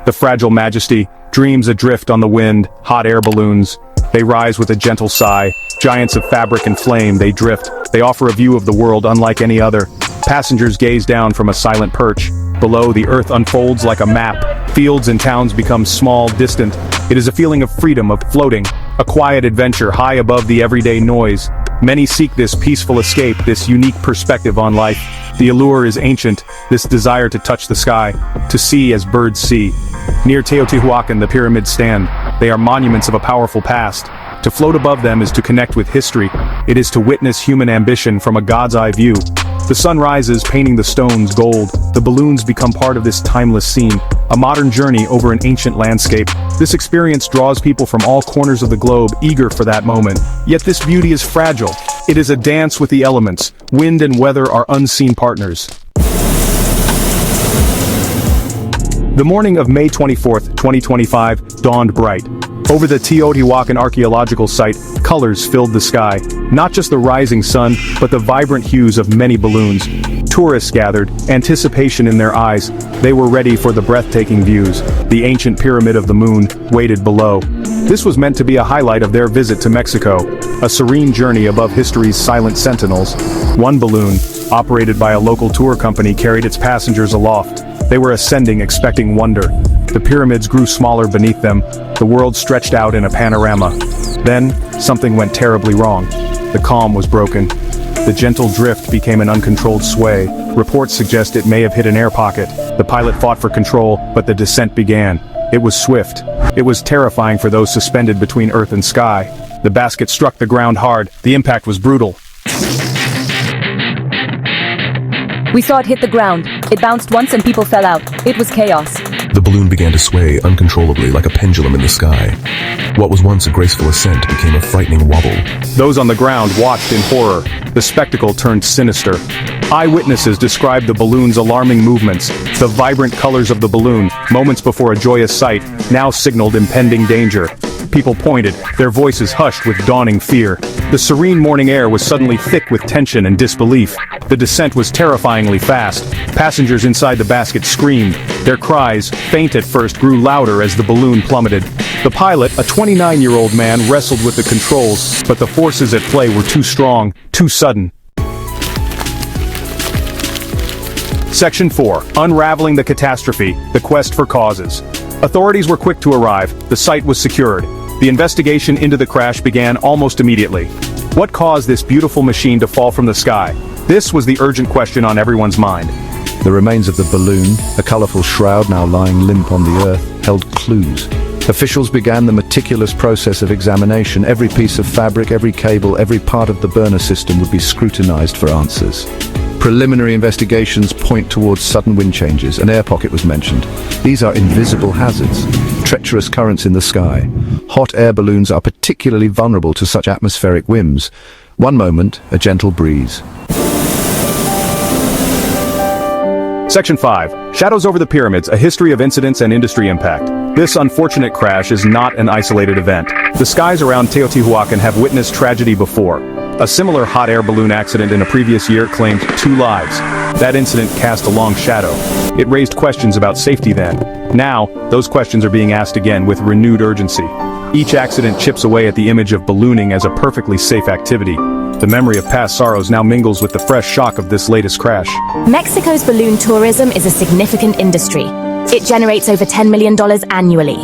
The fragile majesty, dreams adrift on the wind, hot air balloons. They rise with a gentle sigh, giants of fabric and flame, they drift. They offer a view of the world unlike any other. Passengers gaze down from a silent perch. Below, the earth unfolds like a map. Fields and towns become small, distant. It is a feeling of freedom, of floating, a quiet adventure high above the everyday noise. Many seek this peaceful escape, this unique perspective on life. The allure is ancient, this desire to touch the sky, to see as birds see. Near Teotihuacan, the pyramids stand. They are monuments of a powerful past. To float above them is to connect with history. It is to witness human ambition from a god's eye view. The sun rises, painting the stones gold. The balloons become part of this timeless scene, a modern journey over an ancient landscape. This experience draws people from all corners of the globe, eager for that moment. Yet this beauty is fragile. It is a dance with the elements. Wind and weather are unseen partners. The morning of May 24, 2025, dawned bright. Over the Teotihuacan archaeological site, colors filled the sky. Not just the rising sun, but the vibrant hues of many balloons. Tourists gathered, anticipation in their eyes. They were ready for the breathtaking views. The ancient pyramid of the moon waited below. This was meant to be a highlight of their visit to Mexico, a serene journey above history's silent sentinels. One balloon, operated by a local tour company, carried its passengers aloft. They were ascending, expecting wonder. The pyramids grew smaller beneath them. The world stretched out in a panorama. Then, something went terribly wrong. The calm was broken. The gentle drift became an uncontrolled sway. Reports suggest it may have hit an air pocket. The pilot fought for control, but the descent began. It was swift. It was terrifying for those suspended between earth and sky. The basket struck the ground hard. The impact was brutal. We saw it hit the ground. It bounced once and people fell out. It was chaos. The balloon began to sway uncontrollably like a pendulum in the sky. What was once a graceful ascent became a frightening wobble. Those on the ground watched in horror. The spectacle turned sinister. Eyewitnesses described the balloon's alarming movements. The vibrant colors of the balloon, moments before a joyous sight, now signaled impending danger. People pointed, their voices hushed with dawning fear. The serene morning air was suddenly thick with tension and disbelief. The descent was terrifyingly fast. Passengers inside the basket screamed. Their cries, faint at first, grew louder as the balloon plummeted. The pilot, a 29-year-old man, wrestled with the controls, but the forces at play were too strong, too sudden. Section 4. Unraveling the catastrophe, the quest for causes. Authorities were quick to arrive. The site was secured. The investigation into the crash began almost immediately. What caused this beautiful machine to fall from the sky? This was the urgent question on everyone's mind. The remains of the balloon, a colorful shroud now lying limp on the earth, held clues. Officials began the meticulous process of examination. Every piece of fabric, every cable, every part of the burner system would be scrutinized for answers. Preliminary investigations point towards sudden wind changes. An air pocket was mentioned. These are invisible hazards, treacherous currents in the sky. Hot air balloons are particularly vulnerable to such atmospheric whims. One moment, a gentle breeze. Section 5. Shadows over the pyramids, a history of incidents and industry impact. This unfortunate crash is not an isolated event. The skies around Teotihuacan have witnessed tragedy before. A similar hot air balloon accident in a previous year claimed 2 lives. That incident cast a long shadow. It raised questions about safety then. Now, those questions are being asked again with renewed urgency. Each accident chips away at the image of ballooning as a perfectly safe activity. The memory of past sorrows now mingles with the fresh shock of this latest crash. Mexico's balloon tourism is a significant industry. It generates over $10 million annually.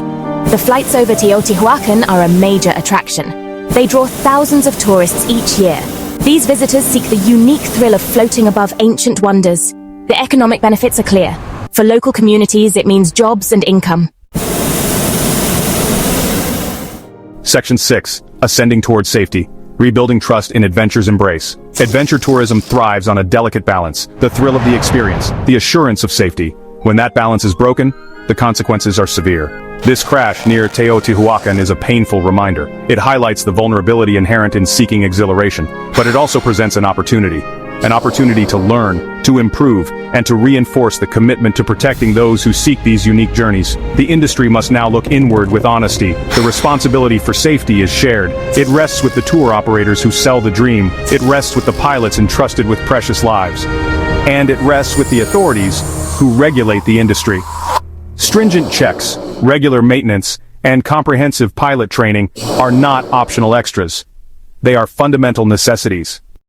The flights over Teotihuacan are a major attraction. They draw thousands of tourists each year. These visitors seek the unique thrill of floating above ancient wonders. The economic benefits are clear. For local communities, it means jobs and income. Section 6. Ascending towards safety. Rebuilding trust in adventure's embrace. Adventure tourism thrives on a delicate balance. The thrill of the experience, the assurance of safety. When that balance is broken, the consequences are severe. This crash near Teotihuacan is a painful reminder. It highlights the vulnerability inherent in seeking exhilaration, but it also presents an opportunity to learn, to improve, and to reinforce the commitment to protecting those who seek these unique journeys. The industry must now look inward with honesty. The responsibility for safety is shared. It rests with the tour operators who sell the dream. It rests with the pilots entrusted with precious lives. And it rests with the authorities who regulate the industry. Stringent checks, regular maintenance, and comprehensive pilot training are not optional extras. They are fundamental necessities.